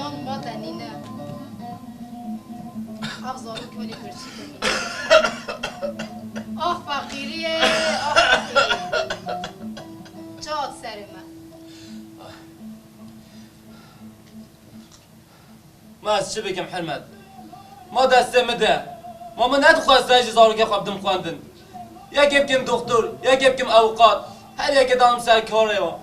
نام با تنینه افضل کنی برچی کنی آخ فقیریه آخ فقیریه چاد سر من ما از چه بگم حرمت ما دسته مده ما من ندخواسته اجی زاروگه خواب دم خواندن یکی بکم دکتر یکی بکم اوقات هر یکی دانم سر کاره ها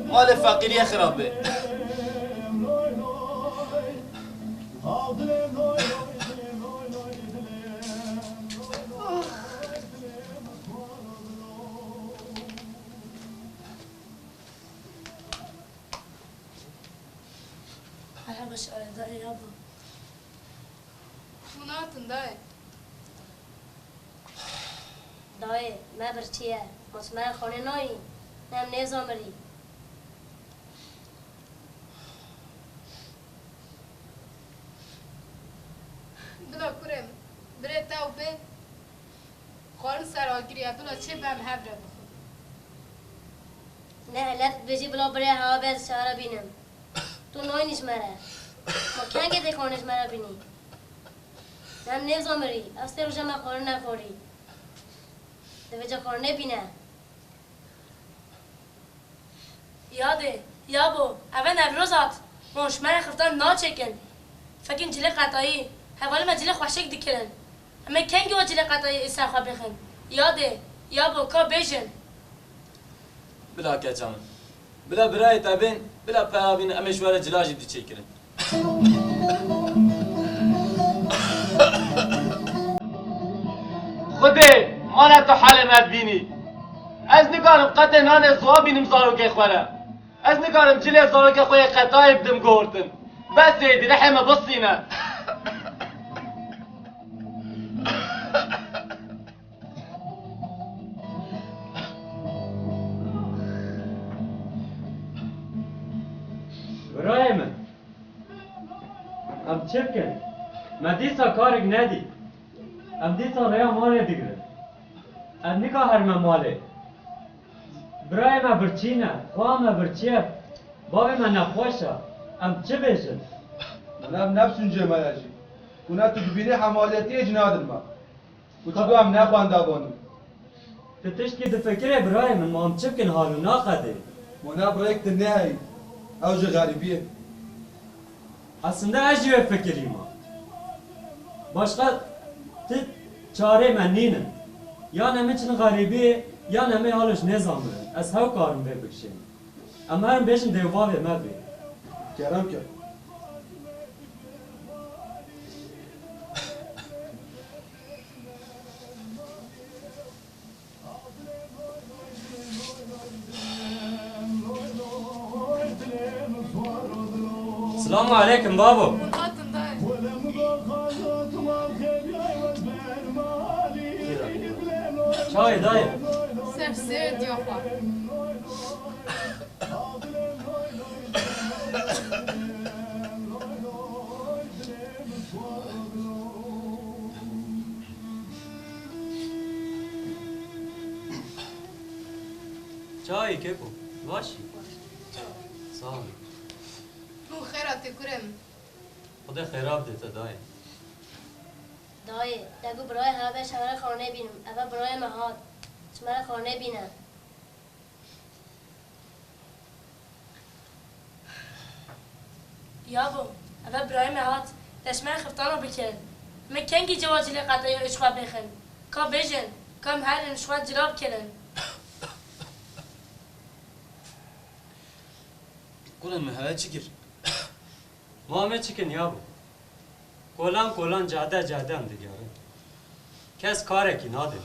مال فقیری خرابه هلا باش داري يابا مناتن دای داي ما برچیه مسمار خونه نایی نم نزامری دلا کرم بره تاو به خورن سر آگیریه دلا چه بهم هبره بخون نه لت بجی بلا بره هوا بز شهر بینم تو نای نیش مره ما کنگه ده خونش مره بینی نم نزامری افسته روشه ما خورن نخوری دوجه خورن نبینه یاده یابو اول نوروزات مش من خفتان ناچکن فکن جله قطعی حوالی ما جله خوشک دکرن اما کنگی و جله قطعی استخوا بخن یاده یابو کا بیشن بلا کچان بلا برای تابین بلا پیابین امشوار جلاجی دی چیکرن خوده مالا تو حال مد بینی از نگارم قطع نان زوا بینم زاروگه خوره از نگارم جلی زاروگه خوی قطعی بدم گورتن بس ایدی رحمه بصینه برای من ام چه بکن ما دیسا کارک ندی ام دیسا ریا ماله دیگره ام نکا هرمه ماله برای ما برچینه خواه ما برچیه بابی من نخوشه ام چه بیشن منم نفس اونجا مراجی اونا تو ببینی حمالتی اجناد ما کچگو هم نخوانده بانو تو تشکی دفکره برای من ما ام چه بکن حالو ناخده منا برایکت نهی اوج غریبیه aslında acı fikrim var. Başka çare من نینم. یا نمیچن غریبی یا نمی حالش نظامه. از هاو کارم بکشیم. اما هم بیشن دیواره ما بی. کرم کرد Selamun aleyküm babo. مناتن دای Çay dayı. سرف سیر دیا خواه Çay kepo. Vaşi. Sağ ol. نو خیراتی کرم خدا خیراب دیتا دایı. دای دگو برای هوا به شهر خانه بینم اول برای مهاد شمار خانه بینم یابو اول برای مهات دشمن خفتان رو بکن اما کنگی جوا جله قطعی اشخوا بخن کا بیشن کام هر اشخوا جلاب کرن قولن مهوه چیکر Muhammed çıkın ya bu. Kolan cade am digarı. Kes kare ki nadir.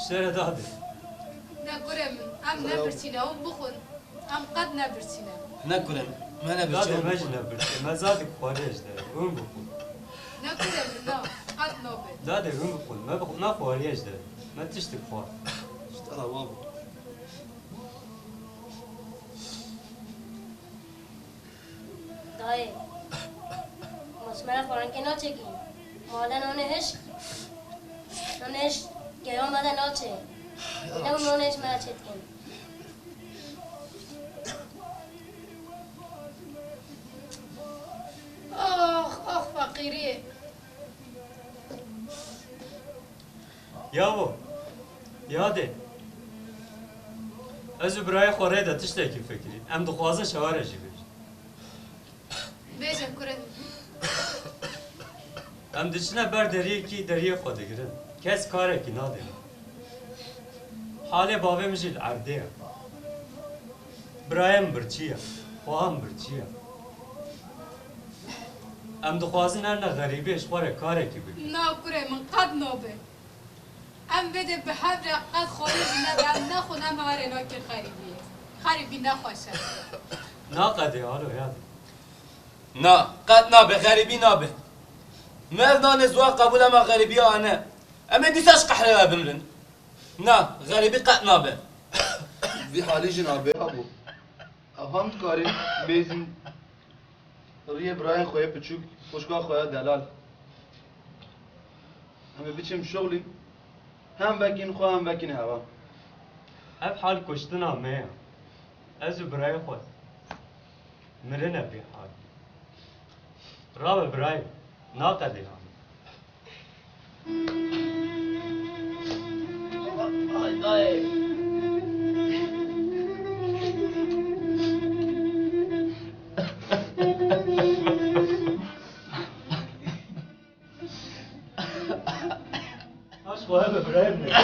تشتري دادي نکرم ام نبرسینه اون بخون ام قد نبرسینه نکرم من دادي نبرچم مجنة برتي ما زادك خواريش ده هم بخون نکرم نه قد نبرد دادي هم بخون ما خواريش ده ما تشتك خوار اشتغل بابا دایی مسمر خورن که ناچه کی مادن آنهش که آمده ناچه اینم نونش مرا چت کن آخ فقیریه يابو يادي از برای خوره ده تشتكي فكري ام دخوازه شوارع جيبش بیجم کرم ام دچنا بر دریه کی دریه خود گرن کس کاره کی ناده حال بابه مجل عرده برایم برچیه خواهم برچیه ام دخوازه نه غریبیش خوره کاره کی بگی نکرم من قد نبرد ام بده به حبر قد خارج ندم نخونم هر ناکر خریبی نخواشه ناقده حالو یادی نه قد نابه غریبی نابه مردان زوا قبول اما غریبی آنه اما دیساش قحره بمرن نه غریبی قد نابه وی حالی جنابه ابو هم کاری بیزن ریه برای خواه پچوک خوشگاه خواه دلال همه بیچم شغلی هم بکین خواه هم بکین هوا اف حال کشتنا میا از برای خود مرنه بی حال راب برای ناقده هم اش خواه برای منه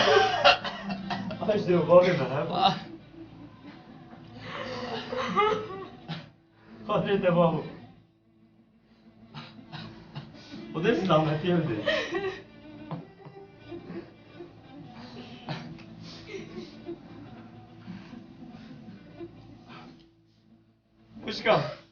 اش دو بابی منه خاطر تمامو خدا سلامتی هم ده خوشکم